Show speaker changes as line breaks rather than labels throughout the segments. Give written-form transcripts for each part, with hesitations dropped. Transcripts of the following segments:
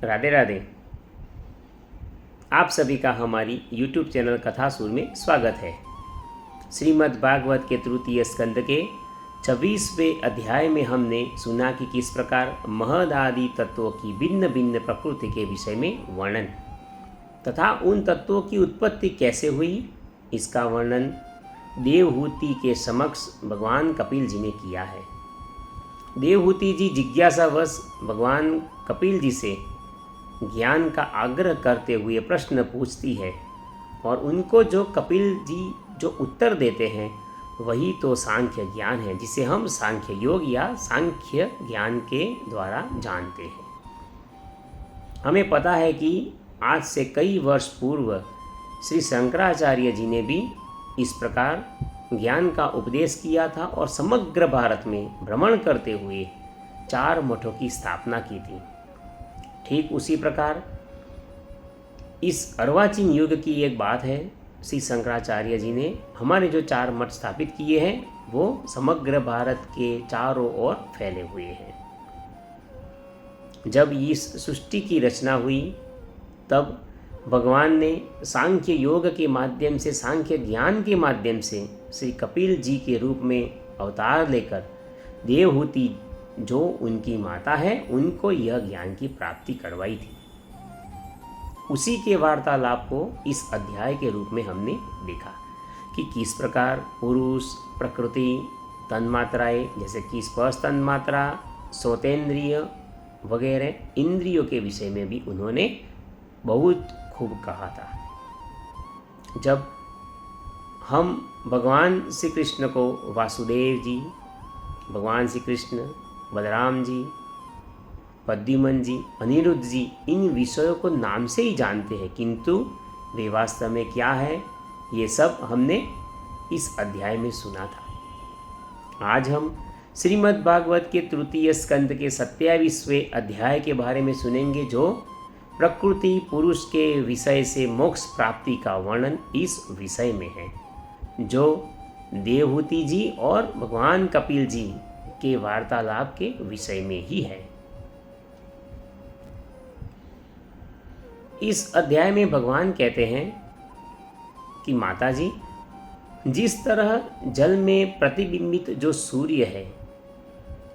राधे राधे। आप सभी का हमारी YouTube चैनल कथासुर में स्वागत है। श्रीमद् भागवत के तृतीय स्कंद के 26वें अध्याय में हमने सुना कि किस प्रकार महद आदि तत्वों की भिन्न भिन्न प्रकृति के विषय में वर्णन तथा उन तत्वों की उत्पत्ति कैसे हुई, इसका वर्णन देवहूति के समक्ष भगवान कपिल जी ने किया है। देवहूति जी जिज्ञासावश भगवान कपिल जी से ज्ञान का आग्रह करते हुए प्रश्न पूछती है और उनको जो कपिल जी जो उत्तर देते हैं वही तो सांख्य ज्ञान है, जिसे हम सांख्य योग या सांख्य ज्ञान के द्वारा जानते हैं। हमें पता है कि आज से कई वर्ष पूर्व श्री शंकराचार्य जी ने भी इस प्रकार ज्ञान का उपदेश किया था और समग्र भारत में भ्रमण करते हुए 4 मठों की स्थापना की थी। ठीक उसी प्रकार इस अर्वाचीन युग की एक बात है, श्री शंकराचार्य जी ने हमारे जो 4 मठ स्थापित किए हैं वो समग्र भारत के चारों ओर फैले हुए हैं। जब इस सृष्टि की रचना हुई तब भगवान ने सांख्य योग के माध्यम से, सांख्य ज्ञान के माध्यम से श्री कपिल जी के रूप में अवतार लेकर देवहूति जो उनकी माता है उनको यह ज्ञान की प्राप्ति करवाई थी। उसी के वार्तालाप को इस अध्याय के रूप में हमने देखा कि किस प्रकार पुरुष, प्रकृति, तन्मात्राएं जैसे कि स्पर्श तन्मात्रा, श्रोतेंद्रिय वगैरह इंद्रियों के विषय में भी उन्होंने बहुत खूब कहा था। जब हम भगवान श्री कृष्ण को वासुदेव जी, भगवान श्री कृष्ण, बलराम जी, प्रद्युम्न जी, अनिरुद्ध जी, इन विषयों को नाम से ही जानते हैं, किंतु वे वास्तव में क्या है ये सब हमने इस अध्याय में सुना था। आज हम श्रीमद् भागवत के तृतीय स्कंद के 27वें अध्याय के बारे में सुनेंगे, जो प्रकृति पुरुष के विषय से मोक्ष प्राप्ति का वर्णन इस विषय में है, जो देवहूति जी और भगवान कपिल जी के वार्तालाप के विषय में ही है। इस अध्याय में भगवान कहते हैं कि माता जी, जिस तरह जल में प्रतिबिंबित जो सूर्य है,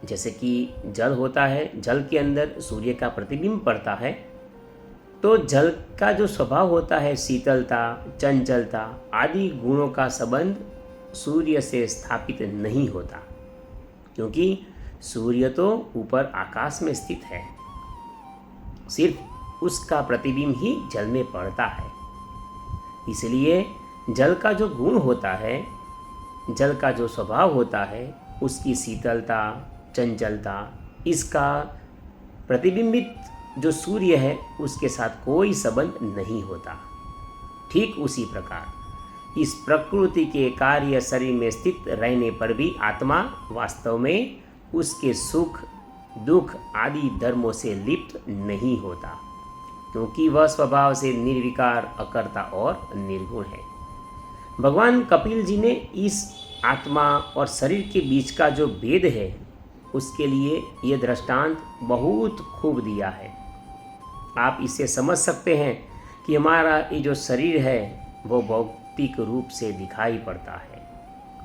जैसे कि जल होता है, जल के अंदर सूर्य का प्रतिबिंब पड़ता है, तो जल का जो स्वभाव होता है, शीतलता, चंचलता आदि गुणों का संबंध सूर्य से स्थापित नहीं होता, क्योंकि सूर्य तो ऊपर आकाश में स्थित है, सिर्फ उसका प्रतिबिंब ही जल में पड़ता है। इसलिए जल का जो गुण होता है, जल का जो स्वभाव होता है, उसकी शीतलता, चंचलता, इसका प्रतिबिंबित जो सूर्य है उसके साथ कोई संबंध नहीं होता। ठीक उसी प्रकार इस प्रकृति के कार्य शरीर में स्थित रहने पर भी आत्मा वास्तव में उसके सुख दुख आदि धर्मों से लिप्त नहीं होता, क्योंकि वह स्वभाव से निर्विकार, अकर्ता और निर्गुण है। भगवान कपिल जी ने इस आत्मा और शरीर के बीच का जो भेद है उसके लिए यह दृष्टांत बहुत खूब दिया है। आप इससे समझ सकते हैं कि हमारा ये जो शरीर है वो भौतिक रूप से दिखाई पड़ता है,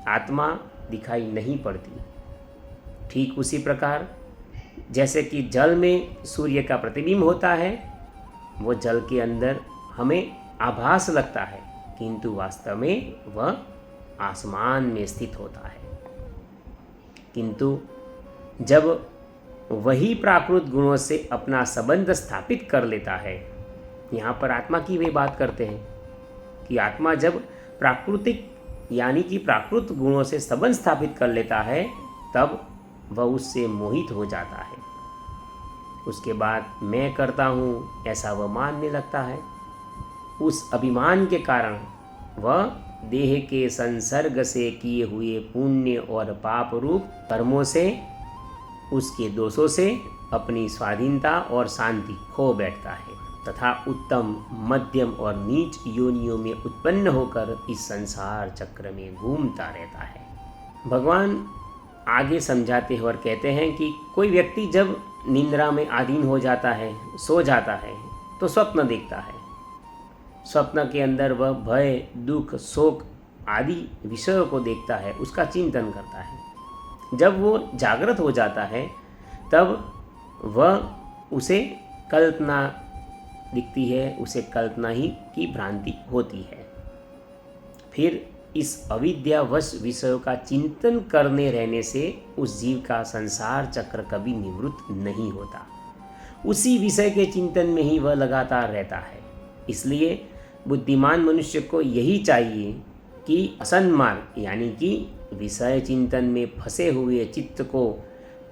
आत्मा दिखाई नहीं पड़ती। ठीक उसी प्रकार जैसे कि जल में सूर्य का प्रतिबिंब होता है, वो जल के अंदर हमें आभास लगता है, किंतु वास्तव में वह आसमान में स्थित होता है। किंतु जब वही प्राकृत गुणों से अपना संबंध स्थापित कर लेता है, यहाँ पर आत्मा की वे बात करते हैं कि आत्मा जब प्राकृतिक यानी कि प्राकृत गुणों से संबंध स्थापित कर लेता है तब वह उससे मोहित हो जाता है। उसके बाद मैं करता हूँ ऐसा वह मानने लगता है। उस अभिमान के कारण वह देह के संसर्ग से किए हुए पुण्य और पाप रूप कर्मों से, उसके दोषों से अपनी स्वाधीनता और शांति खो बैठता है तथा उत्तम, मध्यम और नीच योनियों में उत्पन्न होकर इस संसार चक्र में घूमता रहता है। भगवान आगे समझाते हैं और कहते हैं कि कोई व्यक्ति जब निंद्रा में आधीन हो जाता है, सो जाता है, तो स्वप्न देखता है। स्वप्न के अंदर वह भय, दुख, शोक आदि विषयों को देखता है, उसका चिंतन करता है। जब वो जागृत हो जाता है तब वह उसे कल्पना दिखती है, उसे कल्पना ही की भ्रांति होती है। फिर इस अविद्यावश विषयों का चिंतन करने रहने से उस जीव का संसार चक्र कभी निवृत्त नहीं होता, उसी विषय के चिंतन में ही वह लगातार रहता है। इसलिए बुद्धिमान मनुष्य को यही चाहिए कि असन्मार्ग यानी कि विषय चिंतन में फंसे हुए चित्त को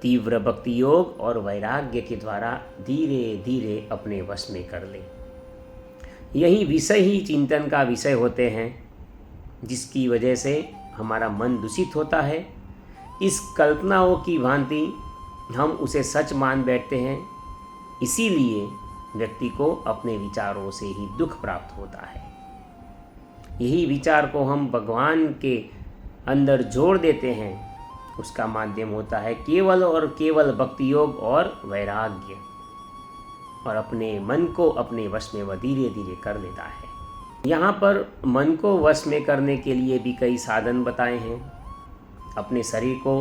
तीव्र भक्ति योग और वैराग्य के द्वारा धीरे धीरे अपने वश में कर ले। यही विषय ही चिंतन का विषय होते हैं, जिसकी वजह से हमारा मन दूषित होता है। इस कल्पनाओं की भांति हम उसे सच मान बैठते हैं, इसीलिए व्यक्ति को अपने विचारों से ही दुख प्राप्त होता है। यही विचार को हम भगवान के अंदर जोड़ देते हैं, उसका माध्यम होता है केवल और केवल भक्ति योग और वैराग्य, और अपने मन को अपने वश में वह धीरे धीरे कर लेता है। यहाँ पर मन को वश में करने के लिए भी कई साधन बताए हैं। अपने शरीर को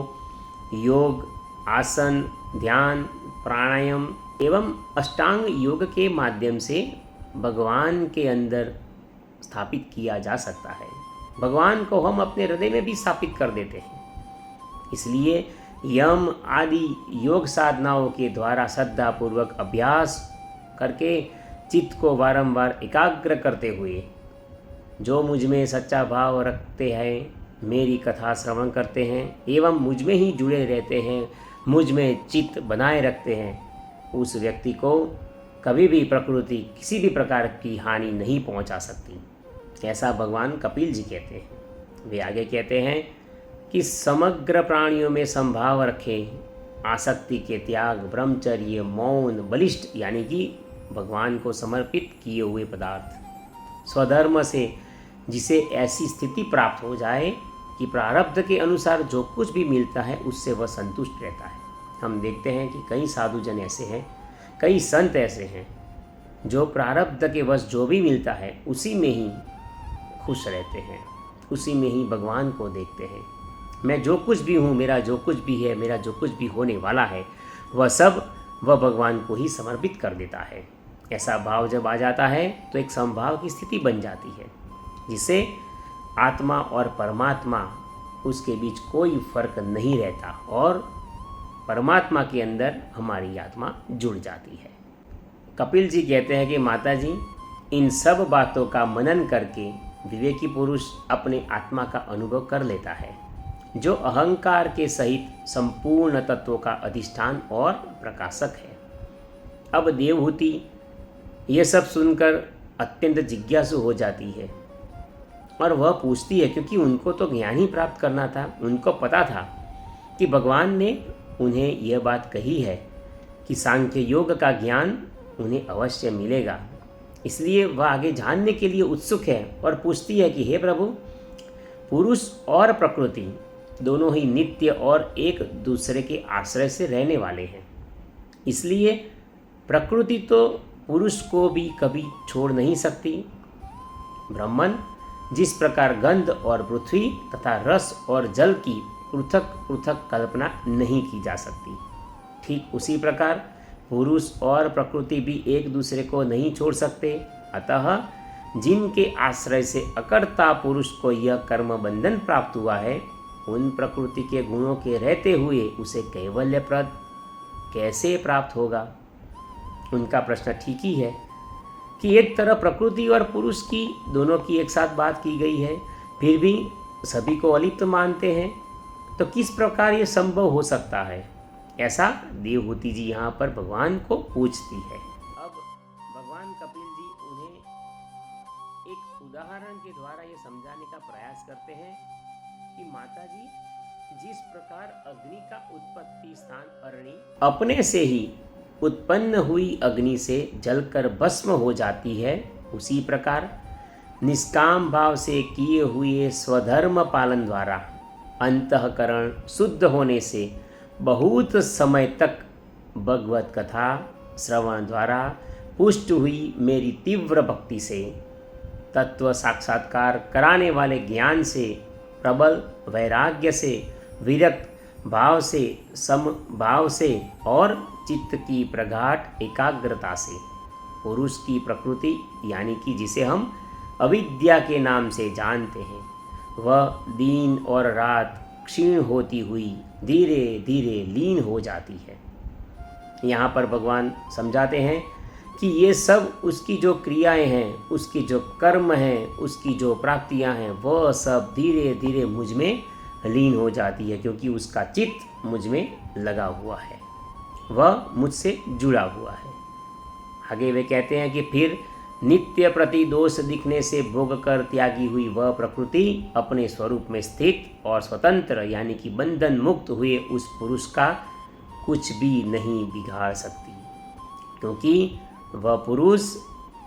योग, आसन, ध्यान, प्राणायाम एवं अष्टांग योग के माध्यम से भगवान के अंदर स्थापित किया जा सकता है। भगवान को हम अपने हृदय में भी स्थापित कर देते हैं। इसलिए यम आदि योग साधनाओं के द्वारा श्रद्धापूर्वक अभ्यास करके चित्त को बारंबार एकाग्र करते हुए जो मुझ में सच्चा भाव रखते हैं, मेरी कथा श्रवण करते हैं एवं मुझ में ही जुड़े रहते हैं, मुझ में चित्त बनाए रखते हैं, उस व्यक्ति को कभी भी प्रकृति किसी भी प्रकार की हानि नहीं पहुंचा सकती। ऐसा भगवान कपिल जी कहते हैं। वे आगे कहते हैं कि समग्र प्राणियों में संभाव रखें, आसक्ति के त्याग, ब्रह्मचर्य, मौन, बलिष्ठ यानी कि भगवान को समर्पित किए हुए पदार्थ, स्वधर्म से जिसे ऐसी स्थिति प्राप्त हो जाए कि प्रारब्ध के अनुसार जो कुछ भी मिलता है उससे वह संतुष्ट रहता है। हम देखते हैं कि कई साधुजन ऐसे हैं, कई संत ऐसे हैं जो प्रारब्ध के वश जो भी मिलता है उसी में ही खुश रहते हैं, उसी में ही भगवान को देखते हैं। मैं जो कुछ भी हूँ, मेरा जो कुछ भी है, मेरा जो कुछ भी होने वाला है, वह सब वह भगवान को ही समर्पित कर देता है। ऐसा भाव जब आ जाता है तो एक समभाव की स्थिति बन जाती है, जिसे आत्मा और परमात्मा उसके बीच कोई फर्क नहीं रहता और परमात्मा के अंदर हमारी आत्मा जुड़ जाती है। कपिल जी कहते हैं कि माता जी, इन सब बातों का मनन करके विवेकी पुरुष अपने आत्मा का अनुभव कर लेता है, जो अहंकार के सहित संपूर्ण तत्वों का अधिष्ठान और प्रकाशक है। अब देवहूति ये सब सुनकर अत्यंत जिज्ञासु हो जाती है और वह पूछती है, क्योंकि उनको तो ज्ञान ही प्राप्त करना था। उनको पता था कि भगवान ने उन्हें यह बात कही है कि सांख्य योग का ज्ञान उन्हें अवश्य मिलेगा, इसलिए वह आगे जानने के लिए उत्सुक है और पूछती है कि हे प्रभु, पुरुष और प्रकृति दोनों ही नित्य और एक दूसरे के आश्रय से रहने वाले हैं, इसलिए प्रकृति तो पुरुष को भी कभी छोड़ नहीं सकती। ब्रह्मन जिस प्रकार गंध और पृथ्वी तथा रस और जल की पृथक पृथक कल्पना नहीं की जा सकती, ठीक उसी प्रकार पुरुष और प्रकृति भी एक दूसरे को नहीं छोड़ सकते। अतः जिनके आश्रय से अकर्ता पुरुष को यह कर्म बंधन प्राप्त हुआ है, उन प्रकृति के गुणों के रहते हुए उसे कैवल्यप्रद कैसे प्राप्त होगा। उनका प्रश्न ठीक ही है कि एक तरह प्रकृति और पुरुष की दोनों की एक साथ बात की गई है, फिर भी सभी को अलिप्त मानते हैं, तो किस प्रकार ये संभव हो सकता है। ऐसा देवहूति जी यहाँ पर भगवान को पूछती है। अब भगवान कपिल जी उन्हें एक उदाहरण के द्वारा ये समझाने का प्रयास करते हैं कि माता जी, जिस प्रकार अग्नि का उत्पत्ति स्थान अरणि अपने से ही उत्पन्न हुई अग्नि से जलकर भस्म हो जाती है, उसी प्रकार निष्काम भाव से किए हुए स्वधर्म पालन द्वारा अंतःकरण शुद्ध होने से बहुत समय तक भगवत कथा श्रवण द्वारा पुष्ट हुई मेरी तीव्र भक्ति से, तत्व साक्षात्कार कराने वाले ज्ञान से, प्रबल वैराग्य से, विरक्त भाव से, समभाव से और चित्त की प्रगाढ़ एकाग्रता से पुरुष की प्रकृति यानी कि जिसे हम अविद्या के नाम से जानते हैं, वह दिन और रात क्षीण होती हुई धीरे धीरे लीन हो जाती है। यहाँ पर भगवान समझाते हैं कि ये सब उसकी जो क्रियाएं हैं, उसकी जो कर्म हैं, उसकी जो प्राप्तियां हैं, वह सब धीरे धीरे मुझ में लीन हो जाती है, क्योंकि उसका चित्त मुझ में लगा हुआ है, वह मुझसे जुड़ा हुआ है। आगे वे कहते हैं कि फिर नित्य प्रति दोष दिखने से भोग कर त्यागी हुई वह प्रकृति अपने स्वरूप में स्थित और स्वतंत्र यानी कि बंधन मुक्त हुए उस पुरुष का कुछ भी नहीं बिगाड़ सकती, क्योंकि वह पुरुष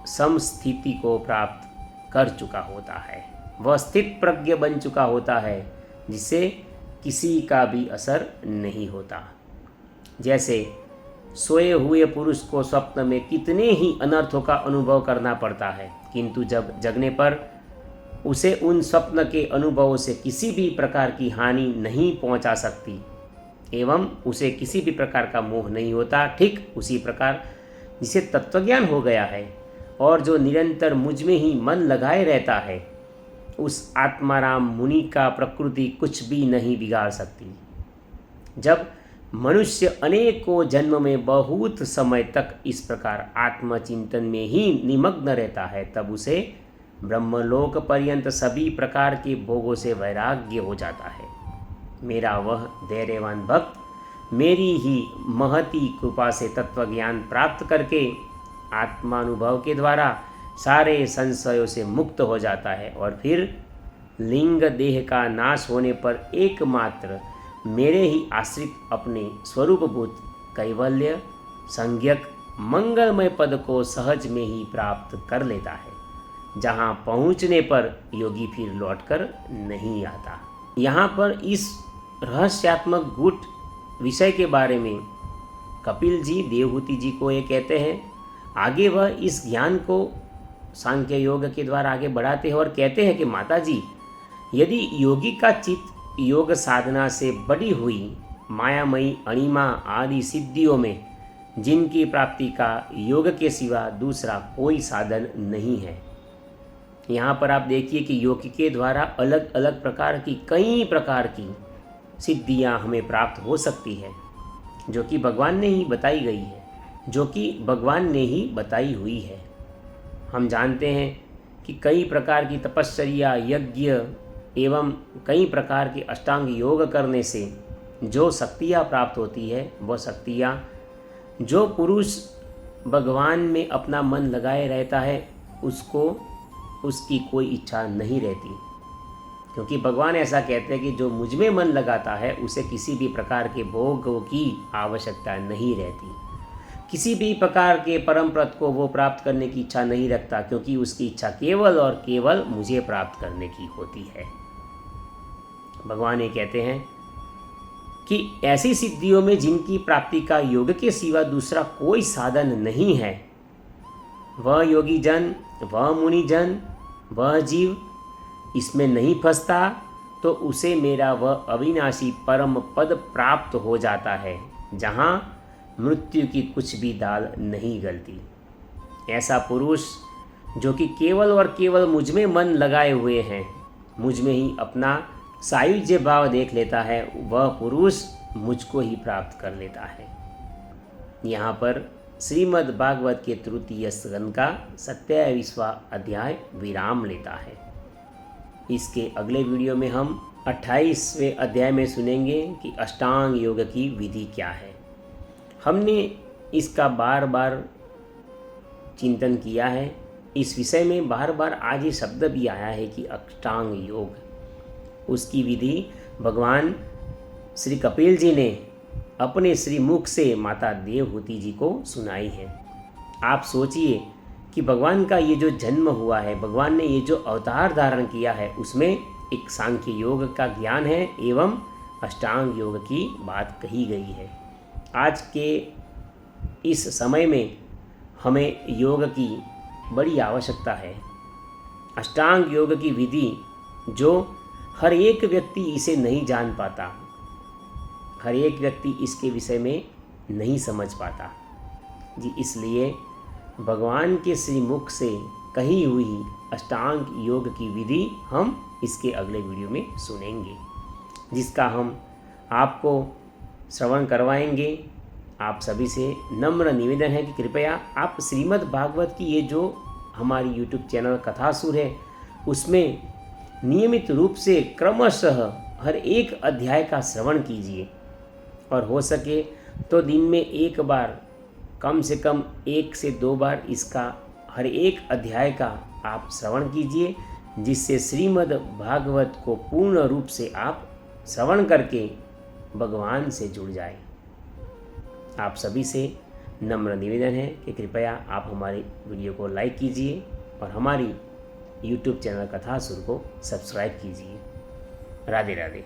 समस्थिति को प्राप्त कर चुका होता है, वह स्थित प्रज्ञ बन चुका होता है, जिसे किसी का भी असर नहीं होता। जैसे सोए हुए पुरुष को स्वप्न में कितने ही अनर्थों का अनुभव करना पड़ता है, किंतु जब जगने पर उसे उन स्वप्न के अनुभवों से किसी भी प्रकार की हानि नहीं पहुंचा सकती एवं उसे किसी भी प्रकार का मोह नहीं होता। ठीक उसी प्रकार जिसे तत्वज्ञान हो गया है और जो निरंतर मुझ में ही मन लगाए रहता है, उस आत्माराम मुनि का प्रकृति कुछ भी नहीं बिगाड़ सकती। जब मनुष्य अनेकों जन्म में बहुत समय तक इस प्रकार आत्मचिंतन में ही निमग्न रहता है, तब उसे ब्रह्मलोक पर्यंत सभी प्रकार के भोगों से वैराग्य हो जाता है। मेरा वह धैर्यवान भक्त मेरी ही महती कृपा से तत्वज्ञान प्राप्त करके आत्मानुभव के द्वारा सारे संशयों से मुक्त हो जाता है और फिर लिंग देह का नाश होने पर एकमात्र मेरे ही आश्रित अपने स्वरूपभूत कैवल्य संज्ञक मंगलमय पद को सहज में ही प्राप्त कर लेता है, जहाँ पहुँचने पर योगी फिर लौटकर नहीं आता। यहाँ पर इस रहस्यात्मक गूढ़ विषय के बारे में कपिल जी देवहूति जी को ये कहते हैं। आगे वह इस ज्ञान को सांख्य योग के द्वारा आगे बढ़ाते हैं और कहते हैं कि माता जी, यदि योगी का चित्त योग साधना से बड़ी हुई मायामयी अणिमा आदि सिद्धियों में, जिनकी प्राप्ति का योग के सिवा दूसरा कोई साधन नहीं है। यहाँ पर आप देखिए कि योग के द्वारा अलग अलग प्रकार की कई प्रकार की सिद्धियाँ हमें प्राप्त हो सकती है, जो कि भगवान ने ही बताई गई है, जो कि भगवान ने ही बताई हुई है। हम जानते हैं कि कई प्रकार की तपश्चर्या, यज्ञ एवं कई प्रकार के अष्टांग योग करने से जो शक्तियाँ प्राप्त होती है, वह शक्तियाँ जो पुरुष भगवान में अपना मन लगाए रहता है, उसको उसकी कोई इच्छा नहीं रहती, क्योंकि भगवान ऐसा कहते हैं कि जो मुझ में मन लगाता है उसे किसी भी प्रकार के भोगों की आवश्यकता नहीं रहती, किसी भी प्रकार के परम पद को वो प्राप्त करने की इच्छा नहीं रखता, क्योंकि उसकी इच्छा केवल और केवल मुझे प्राप्त करने की होती है। भगवान ये कहते हैं कि ऐसी सिद्धियों में जिनकी प्राप्ति का योग के सिवा दूसरा कोई साधन नहीं है, वह योगी जन, वह मुनि जन, वह जीव इसमें नहीं फंसता, तो उसे मेरा वह अविनाशी परम पद प्राप्त हो जाता है, जहाँ मृत्यु की कुछ भी दाल नहीं गलती। ऐसा पुरुष जो कि केवल और केवल मुझ में मन लगाए हुए हैं, मुझ में ही अपना सायुज्य भाव देख लेता है, वह पुरुष मुझको ही प्राप्त कर लेता है। यहाँ पर श्रीमद् भागवत के तृतीय स्कंद का 27वां अध्याय विराम लेता है। इसके अगले वीडियो में हम 28वें अध्याय में सुनेंगे कि अष्टांग योग की विधि क्या है। हमने इसका बार बार चिंतन किया है, इस विषय में बार बार आज ये शब्द भी आया है कि अष्टांग योग, उसकी विधि भगवान श्री कपिल जी ने अपने श्री मुख से माता देवहूति जी को सुनाई है। आप सोचिए कि भगवान का ये जो जन्म हुआ है, भगवान ने ये जो अवतार धारण किया है, उसमें एक सांख्य योग का ज्ञान है एवं अष्टांग योग की बात कही गई है। आज के इस समय में हमें योग की बड़ी आवश्यकता है। अष्टांग योग की विधि जो हर एक व्यक्ति इसे नहीं जान पाता, हर एक व्यक्ति इसके विषय में नहीं समझ पाता जी। इसलिए भगवान के श्रीमुख से कही हुई अष्टांग योग की विधि हम इसके अगले वीडियो में सुनेंगे, जिसका हम आपको श्रवण करवाएंगे। आप सभी से नम्र निवेदन है कि कृपया आप श्रीमद् भागवत की ये जो हमारी YouTube चैनल कथासुर है उसमें नियमित रूप से क्रमशः हर एक अध्याय का श्रवण कीजिए, और हो सके तो दिन में एक बार, कम से कम 1 से 2 बार इसका हर एक अध्याय का आप श्रवण कीजिए, जिससे श्रीमद् भागवत को पूर्ण रूप से आप श्रवण करके भगवान से जुड़ जाए। आप सभी से नम्र निवेदन है कि कृपया आप हमारी वीडियो को लाइक कीजिए और हमारी YouTube चैनल कथासुर को सब्सक्राइब कीजिए। राधे राधे।